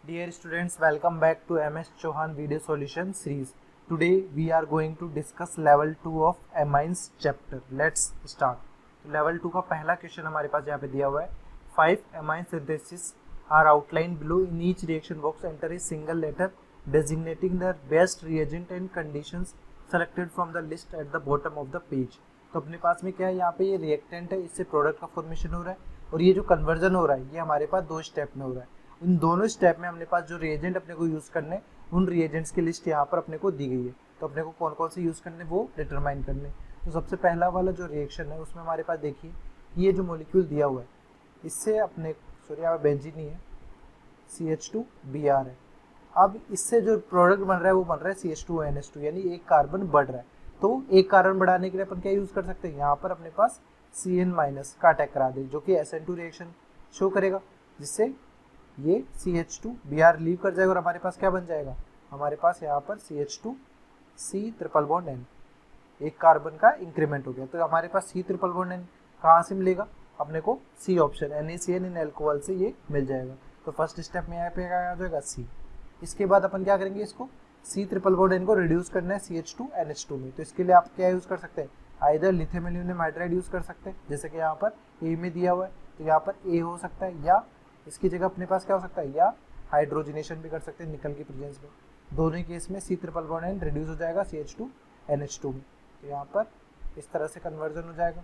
Dear students, welcome back to MS Chauhan video solution series. Today we are going to discuss level 2 of amines chapter. Let's start. Level 2 का पहला question हमारे पास यहाँ पे दिया हुआ है. 5 amine synthesis are outlined below. In each reaction box enter a single letter designating the best reagent and conditions selected from the list at the bottom of the page. तो अपने पास में क्या है, यहाँ पे ये रिएक्टेंट है, इससे प्रोडक्ट का फॉर्मेशन हो रहा है और ये जो कन्वर्जन हो रहा है ये हमारे पास दो स्टेप में हो रहा है. इन दोनों स्टेप में अपने पास जो रिएजेंट अपने को यूज़ करने, उन रिएजेंट्स की लिस्ट यहाँ पर अपने को दी गई है. तो अपने को कौन कौन से यूज़ करने वो डिटरमाइन करने. तो सबसे पहला वाला जो रिएक्शन है उसमें हमारे पास देखिए ये जो मॉलिक्यूल दिया हुआ है इससे अपने यहाँ बेंजीन नहीं है, CH2Br है. अब इससे जो प्रोडक्ट बन रहा है वो बन रहा है CH2NH2, यानी एक कार्बन बढ़ रहा है. तो एक कार्बन बढ़ाने के लिए अपन क्या यूज़ कर सकते हैं, यहाँ पर अपने पास Cn- का अटैक करा दे जो कि SN2 रिएक्शन शो करेगा, जिससे ये CH2Br लीव कर जाएगा और हमारे पास क्या बन जाएगा, हमारे पास यहाँ पर CH2C ट्रिपल बॉन्ड N, एक कार्बन का इंक्रीमेंट हो गया. तो हमारे पास C ट्रिपल बॉन्ड N कहाँ से मिलेगा, अपने को C option NaCN in alcohol से ये मिल जाएगा. तो फर्स्ट स्टेप में यहाँ पे क्या आ जाएगा C. इसके बाद अपन क्या करेंगे, इसको C ट्रिपल बॉन्ड N को रिड्यूस करना है CH2NH2 में. तो इसके लिए आप क्या यूज़ कर सकते हैं, either lithium aluminium hydride use कर सकते हैं, जैसे कि यहाँ पर A में दिया हुआ है तो यहाँ पर A हो सकता है, या इसकी जगह अपने पास क्या हो सकता है, या हाइड्रोजनेशन भी कर सकते हैं निकल की प्रेजेंस में. दोनों केस में C triple bond N reduce हो जाएगा CH2NH2 में. तो यहाँ पर इस तरह से कन्वर्जन हो जाएगा.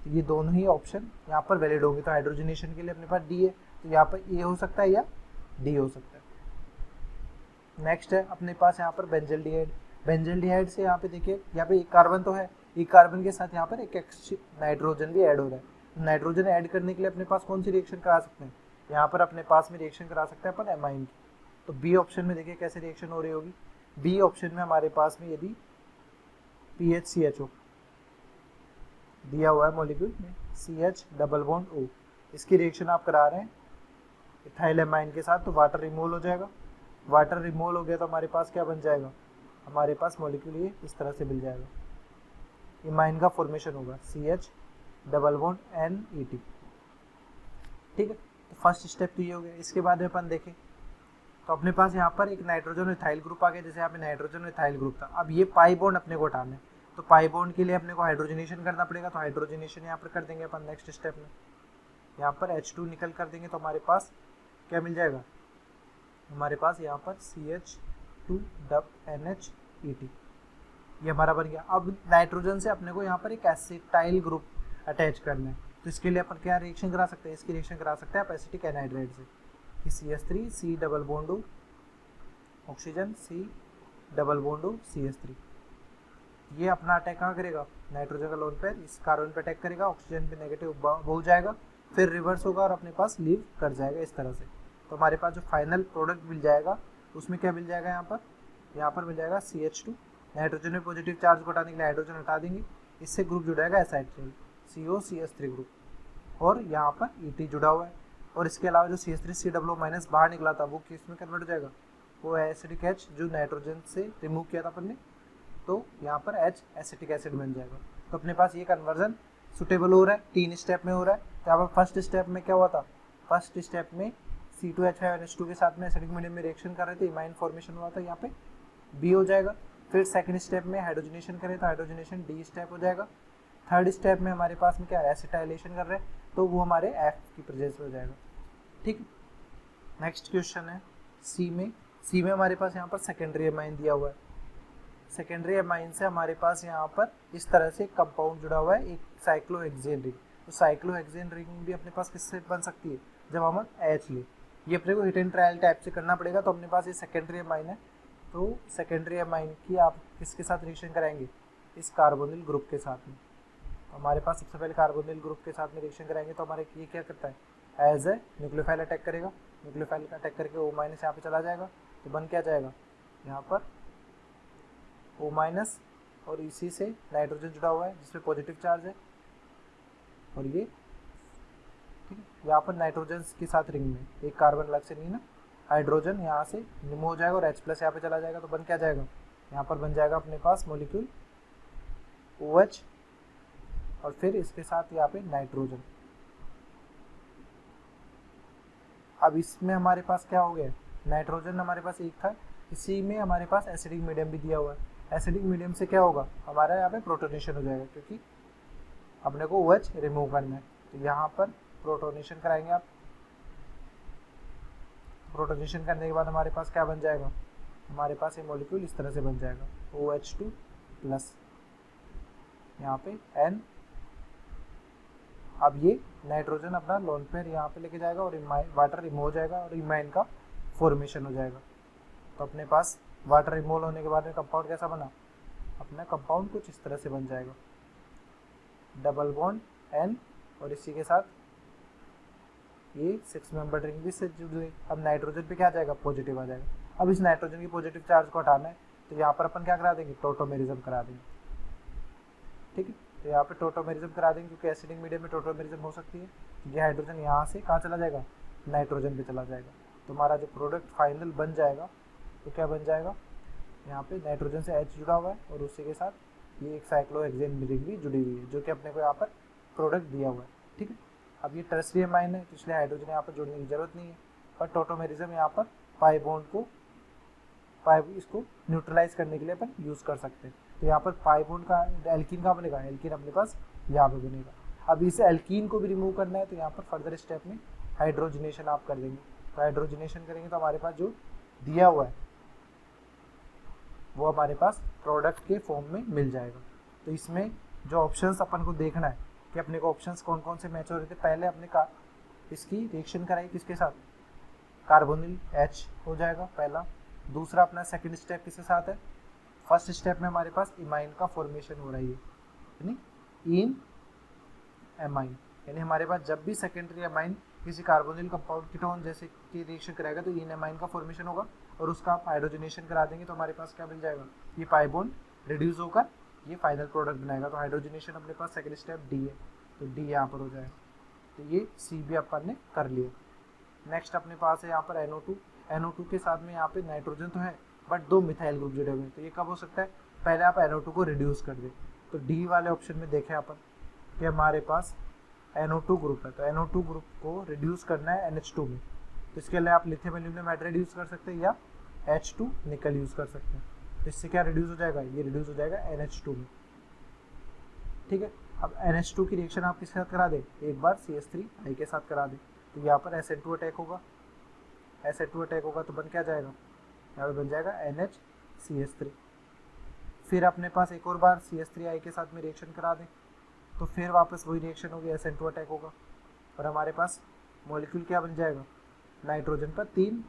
तो ये दोनों ही ऑप्शन यहाँ पर वैलिड होंगे. तो हाइड्रोजनेशन के लिए अपने पास D है, तो यहाँ पर A हो सकता है या D हो सकता है. नेक्स्ट है अपने पास यहाँ पर बेंजल्डिहाइड. बेंजल्डिहाइड से यहाँ पे देखिए, यहाँ पे एक कार्बन तो है, एक कार्बन के साथ यहाँ पर एक नाइट्रोजन भी ऐड हो रहा है. नाइट्रोजन ऐड करने के लिए अपने पास कौन सी रिएक्शन करा सकते हैं, यहाँ पर अपने पास में रिएक्शन करा सकते हैं अपन एमाइन की. तो बी ऑप्शन में देखिए कैसे रिएक्शन हो रही होगी. बी ऑप्शन में हमारे पास में यदि PHCHO दिया हुआ है मॉलिक्यूल में, CH डबल बॉन्ड O, इसकी रिएक्शन आप करा रहे हैं इथाइल एमाइन के साथ, तो वाटर रिमूव हो जाएगा. वाटर रिमूव हो गया तो हमारे पास क्या बन जाएगा, हमारे पास मॉलिक्यूल ये इस तरह से मिल जाएगा. इमाइन का फॉर्मेशन होगा CH डबल बॉन्ड NET. ठीक है, तो फर्स्ट स्टेप तो ये हो गया. इसके बाद अपन देखें तो अपने पास यहाँ पर एक नाइट्रोजन इथाइल ग्रुप आ गया, जैसे यहाँ पे नाइट्रोजन इथाइल ग्रुप था. अब ये पाई बॉन्ड अपने को उठाना है, तो पाई बॉन्ड के लिए अपने को हाइड्रोजनेशन करना पड़ेगा. तो हाइड्रोजनेशन यहाँ पर कर देंगे अपन नेक्स्ट स्टेप में. यहाँ पर H2 निकल कर देंगे तो हमारे पास क्या मिल जाएगा, हमारे पास यहाँ पर CH2 डब NHET, ये हमारा बन गया. अब नाइट्रोजन से अपने को यहाँ पर एक एसिटाइल ग्रुप अटैच करना है. तो इसके लिए अपन क्या रिएक्शन करा सकते हैं, इसकी रिएक्शन करा सकते हैं आप एसिटिक एनहाइड्राइड से, कि CH3 C double bond O oxygen C double bond O CH3. ये अपना अटैक कहाँ करेगा, नाइट्रोजन का लोन पेयर इस कार्बन पे अटैक करेगा, ऑक्सीजन पे नेगेटिव हो जाएगा, फिर रिवर्स होगा और अपने पास लीव कर जाएगा इस तरह से. तो हमारे पास जो फाइनल प्रोडक्ट मिल जाएगा उसमें क्या मिल जाएगा, यहाँ पर मिल जाएगा CH2. नाइट्रोजन में पॉजिटिव चार्ज को हटाने के लिए हाइड्रोजन हटा देंगे, इससे ग्रुप जुड़ेगा एसाइट्रिल COCH3 ग्रुप, और यहाँ पर ET जुड़ा हुआ है. और इसके अलावा जो CH3COO माइनस बाहर निकला था वो किस में कन्वर्ट हो जाएगा, वो एसिटिक H जो नाइट्रोजन से रिमूव किया था अपन ने, तो यहाँ पर H एसिटिक एसिड बन जाएगा. तो अपने पास ये कन्वर्जन सुटेबल हो रहा है, 3 स्टेप में हो रहा है. तो यहाँ पर फर्स्ट स्टेप में क्या हुआ था, फर्स्ट स्टेप में C2H5NH2 के साथ में एसिडिक मीडियम में रिएक्शन कर रहे थे, इमाइन फॉर्मेशन हुआ था, यहाँ पे B हो जाएगा. फिर सेकंड स्टेप में हाइड्रोजनेशन करें तो हाइड्रोजनेशन D स्टेप हो जाएगा. थर्ड स्टेप में हमारे पास में क्या एसिटाइलेशन कर रहे हैं तो वो हमारे F की प्रेजेंस में हो जाएगा. ठीक. नेक्स्ट क्वेश्चन है सी में हमारे पास यहाँ पर सेकेंडरी एमाइन दिया हुआ है. सेकेंडरी एमाइन से हमारे पास यहाँ पर इस तरह से कंपाउंड जुड़ा हुआ है, एक साइक्लोहेक्सेन रिंग. तो साइक्लोहेक्सेन रिंग भी अपने पास किससे बन सकती है, जब हम H ले. ये अपने को हिट एंड ट्रायल टाइप से करना पड़ेगा. तो अपने पास ये सेकेंडरी एमाइन है, तो सेकेंडरी एमाइन की आप किसके साथ रिएक्शन कराएंगे, इस कार्बोनिल ग्रुप के साथ में. हमारे पास सबसे पहले कार्बोनिल ग्रुप के साथ में रिएक्शन कराएंगे तो हमारे ये क्या करता है, एज ए न्यूक्लियोफाइल अटैक करेगा. न्यूक्लियोफाइल का अटैक करके O- यहाँ पे चला जाएगा, तो बन क्या जाएगा, यहाँ पर O- और इसी से नाइट्रोजन जुड़ा हुआ है जिसमें पॉजिटिव चार्ज है, और ये ठीक है. यहाँ पर नाइट्रोजन के साथ रिंग में एक कार्बन अलग से नहीं ना, हाइड्रोजन यहाँ से रिमूव हो जाएगा और H+ यहाँ पे चला जाएगा, तो बन क्या जाएगा, यहाँ पर बन जाएगा अपने पास मॉलिक्यूल OH और फिर इसके साथ यहाँ पे नाइट्रोजन. अब इसमें हमारे पास क्या हो गया, नाइट्रोजन हमारे पास एक था, इसी में हमारे पास एसिडिक मीडियम भी दिया हुआ है। एसिडिक मीडियम से क्या होगा, हमारा यहाँ पे प्रोटोनेशन हो जाएगा, क्योंकि अपने को OH रिमूव करना है। तो यहाँ पर प्रोटोनेशन कराएंगे आप। प्रोटोनेशन करने के बाद हमारे पास क्या बन जाएगा, हमारे पास ये मॉलिक्यूल इस तरह से बन जाएगा, OH2 प्लस यहाँ पे N। अब ये नाइट्रोजन अपना लोन पेयर यहाँ पे लेके जाएगा और वाटर रिमूव हो जाएगा और इमाइन का फॉर्मेशन हो जाएगा। तो अपने पास वाटर रिमूव होने के बाद में कंपाउंड कैसा बना, अपना कंपाउंड कुछ इस तरह से बन जाएगा, डबल बॉन्ड N और इसी के साथ ये 6 मेंबर रिंग भी से जुड़ गई। अब नाइट्रोजन पे क्या आ जाएगा, पॉजिटिव आ जाएगा। अब इस नाइट्रोजन की पॉजिटिव चार्ज को हटाना है, तो यहाँ पर अपन क्या करा देंगे, टोटोमेरिज्म करा देंगे। ठीक है, तो यहाँ पे टोटोमेरिज्म करा देंगे, क्योंकि एसिडिक मीडियम में टोटोमेरिज्म हो सकती है। ये हाइड्रोजन यहाँ से कहाँ चला जाएगा, नाइट्रोजन पे चला जाएगा। तो हमारा जो प्रोडक्ट फाइनल बन जाएगा तो क्या बन जाएगा, यहाँ पे नाइट्रोजन से H जुड़ा हुआ है और उसी के साथ ये एक साइक्लोहेक्सेन रिंग भी जुड़ी हुई है, जो कि अपने को यहाँ पर प्रोडक्ट दिया हुआ है। ठीक है, अब ये टर्सरी अमाइन है, तो इसलिए हाइड्रोजन यहाँ पर जोड़ने की जरूरत नहीं है, पर टोटोमेरिज्म यहाँ पर पाई बॉन्ड को इसको न्यूट्रलाइज करने के लिए अपन यूज़ कर सकते हैं। तो यहाँ पर पाई बॉन्ड का एल्कीन का बनेगा, एल्कीन अपने पास यहाँ पे बनेगा। अब इस एल्कीन को भी रिमूव करना है, तो यहाँ पर फर्दर स्टेप में हाइड्रोजनेशन आप कर देंगे। तो हाइड्रोजनेशन करेंगे तो हमारे पास जो दिया हुआ है वो हमारे पास प्रोडक्ट के फॉर्म में मिल जाएगा। तो इसमें जो ऑप्शंस अपन को देखना है कि अपने को ऑप्शंस कौन कौन से मैच हो रहे थे। पहले अपने का इसकी रिएक्शन कराई किसके साथ, कार्बोनिल H हो जाएगा पहला। दूसरा अपना सेकंड स्टेप किसके साथ है, फर्स्ट स्टेप में हमारे पास इमाइन का फॉर्मेशन हो रही है, यानी इन एमाइन, यानी हमारे पास जब भी सेकेंडरी अमाइन किसी कार्बोनिल कंपाउंड कीटोन जैसे कि रिएक्शन कराएगा तो इन एमाइन का फॉर्मेशन होगा और उसका आप हाइड्रोजनेशन करा देंगे तो हमारे पास क्या मिल जाएगा, ये पाई बॉन्ड रिड्यूस होकर ये फाइनल प्रोडक्ट बनाएगा। तो हाइड्रोजनेशन अपने पास सेकंड स्टेप D है, तो D यहाँ पर हो जाएगा। तो ये C भी अपन ने कर लिया। नेक्स्ट अपने पास है यहाँ पर NO2 के साथ में यहाँ पे नाइट्रोजन तो है बट 2 मिथाइल ग्रुप जुड़े हुए हैं। तो ये कब हो सकता है, पहले आप NO2 को रिड्यूस कर दें। तो D वाले ऑप्शन में देखें अपन कि हमारे पास NO2 ग्रुप है, तो NO2 ग्रुप को रिड्यूस करना है NH2 में। तो इसके लिए आप लिथियम एल्यूमिनियम हाइड्राइड यूज़ कर सकते हैं या H2 निकल यूज़ कर सकते हैं। तो इससे क्या रिड्यूस हो जाएगा, ये रिड्यूस हो जाएगा NH2 में। ठीक है, अब NH2 की रिएक्शन आप किसके साथ करा दें, एक बार CH3 के साथ करा दें। तो यहाँ पर SN2 अटैक होगा, SN2 अटैक होगा तो बन क्या जाएगा, यहाँ पे बन जाएगा NHCH3। फिर अपने पास एक और बार CH3 के साथ में रिएक्शन करा दें तो फिर वापस वही रिएक्शन होगी, SN2 अटैक होगा और हमारे पास मॉलिक्यूल क्या बन जाएगा, नाइट्रोजन पर 3,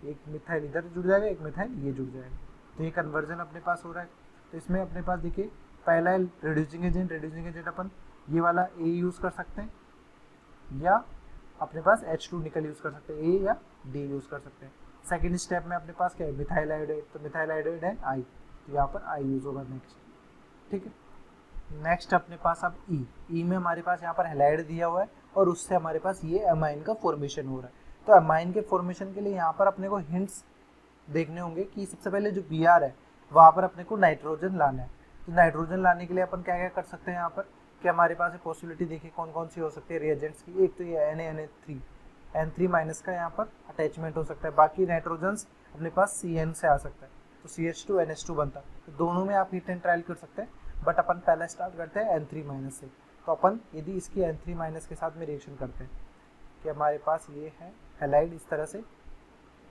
एक मिथाइल इधर जुड़ जाएगा, एक मिथाइल ये जुड़ जाएगा। तो ये कन्वर्जन अपने पास हो रहा है। तो इसमें अपने पास देखिए पहला है रिड्यूसिंग एजेंट अपन ये वाला A यूज़ कर सकते हैं या अपने पास H2 निकल यूज़ कर सकते हैं, A या D यूज़ कर सकते हैं। सेकेंड स्टेप में अपने पास क्या है, मिथाइल आयोडाइड, तो मिथाइल आयोडाइड है I, तो यहाँ पर I यूज़ होगा नेक्स्ट। ठीक है, नेक्स्ट अपने पास अब E में हमारे पास यहाँ पर हैलाइड दिया हुआ है और उससे हमारे पास ये अमाइन का फॉर्मेशन हो रहा है। तो अमाइन के फॉर्मेशन के लिए यहाँ पर अपने को हिंट्स देखने होंगे कि सबसे पहले जो Br है वहाँ पर अपने को नाइट्रोजन लाना है। तो नाइट्रोजन लाने के लिए अपन क्या क्या कर सकते हैं यहाँ पर कि हमारे पास पॉसिबिलिटी देखिए कौन कौन सी हो सकती है रिएजेंट्स की। एक तो ये N3 माइनस का यहाँ पर अटैचमेंट हो सकता है, बाकी नाइट्रोजन्स अपने पास CN से आ सकता है तो CH2NH2 बनता है। तो दोनों में आप हीट एंड ट्रायल कर सकते हैं, बट अपन पहला स्टार्ट करते हैं N3 माइनस से। तो अपन यदि इसकी N3 माइनस के साथ में रिएक्शन करते हैं कि हमारे पास ये है हैलाइड इस तरह से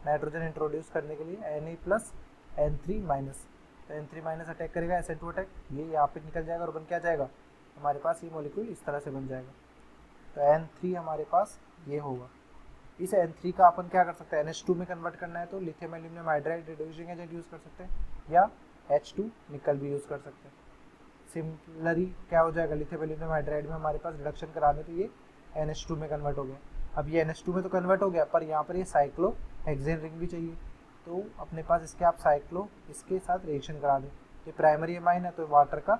नाइट्रोजन इंट्रोड्यूस करने के लिए Na प्लस N3 माइनस, तो N3 माइनस अटैक करेगा SN2 अटैक, ये यहाँ पे निकल जाएगा और बन क्या जाएगा, हमारे पास ये मॉलिक्यूल इस तरह से बन जाएगा। तो N3 हमारे पास ये होगा। इस N3 का अपन क्या कर सकते हैं, NH2 में कन्वर्ट करना है तो lithium aluminium hydride reducing agent use कर सकते हैं या H2 निकल भी यूज़ कर सकते हैं। सिमिलरली क्या हो जाएगा, लिथियम एल्यूमिनियम हाइड्राइड में हमारे पास रिडक्शन करा दें तो ये NH2 में कन्वर्ट हो गया। अब ये NH2 में तो कन्वर्ट हो गया पर यहाँ पर ये साइक्लोहेक्सेन रिंग भी चाहिए, तो अपने पास इसके आप साइक्लो इसके साथ रिएक्शन करा दें। ये प्राइमरी एमाइन है तो वाटर का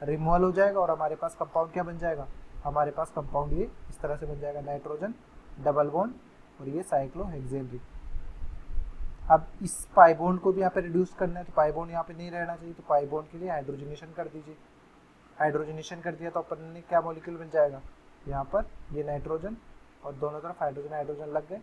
रिमूवल हो जाएगा और हमारे पास कंपाउंड क्या बन जाएगा, हमारे पास कंपाउंड ये इस तरह से बन जाएगा, नाइट्रोजन डबल बॉन्ड और ये साइक्लोहेक्सेन रिंग। अब इस पाई बॉन्ड को भी यहाँ पे रिड्यूस करना है तो पाई बॉन्ड यहाँ पे नहीं रहना चाहिए, तो पाई बॉन्ड के लिए हाइड्रोजनेशन कर दीजिए। हाइड्रोजनेशन कर दिया तो अपन ने क्या मॉलिक्यूल बन जाएगा, यहाँ पर ये नाइट्रोजन और दोनों तरफ हाइड्रोजन हाइड्रोजन लग गए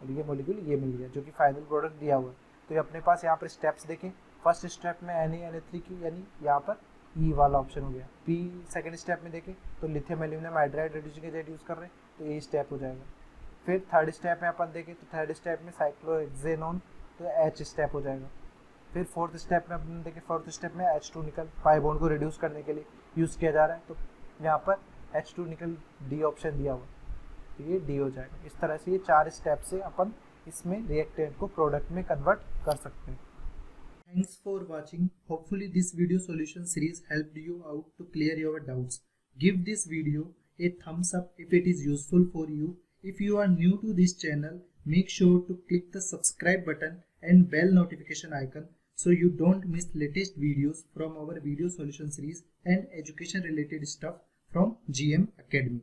और ये मॉलिक्यूल ये मिल गया जो कि फाइनल प्रोडक्ट दिया हुआ है। तो ये अपने पास यहाँ पर स्टेप्स देखें, फर्स्ट स्टेप में Na3 की यानी यहाँ पर ई वाला ऑप्शन हो गया। पी सेकंड स्टेप में देखें तो lithium aluminium hydride reducing agent use कर रहे हैं, तो ये स्टेप हो जाएगा। फिर थर्ड स्टेप में अपन देखें तो थर्ड स्टेप में साइक्लोहेक्सेनोन, तो एच स्टेप हो जाएगा। फिर फोर्थ स्टेप में अपन देखें, फोर्थ स्टेप में H2 निकल पाई बॉन्ड को रिड्यूस करने के लिए यूज़ किया जा रहा है, तो यहाँ पर H2 निकल डी ऑप्शन दिया हुआ, तो ये डी हो जाएगा। इस तरह से ये 4 स्टेप से अपन इसमें रिएक्टेंट को प्रोडक्ट में कन्वर्ट कर सकते हैं। Thanks for watching. Hopefully this video solution series helped you out to clear your doubts. Give this video a thumbs up if it is useful for you. If you are new to this channel, make sure to click the subscribe button and bell notification icon so you don't miss latest videos from our video solution series and education related stuff from GM Academy.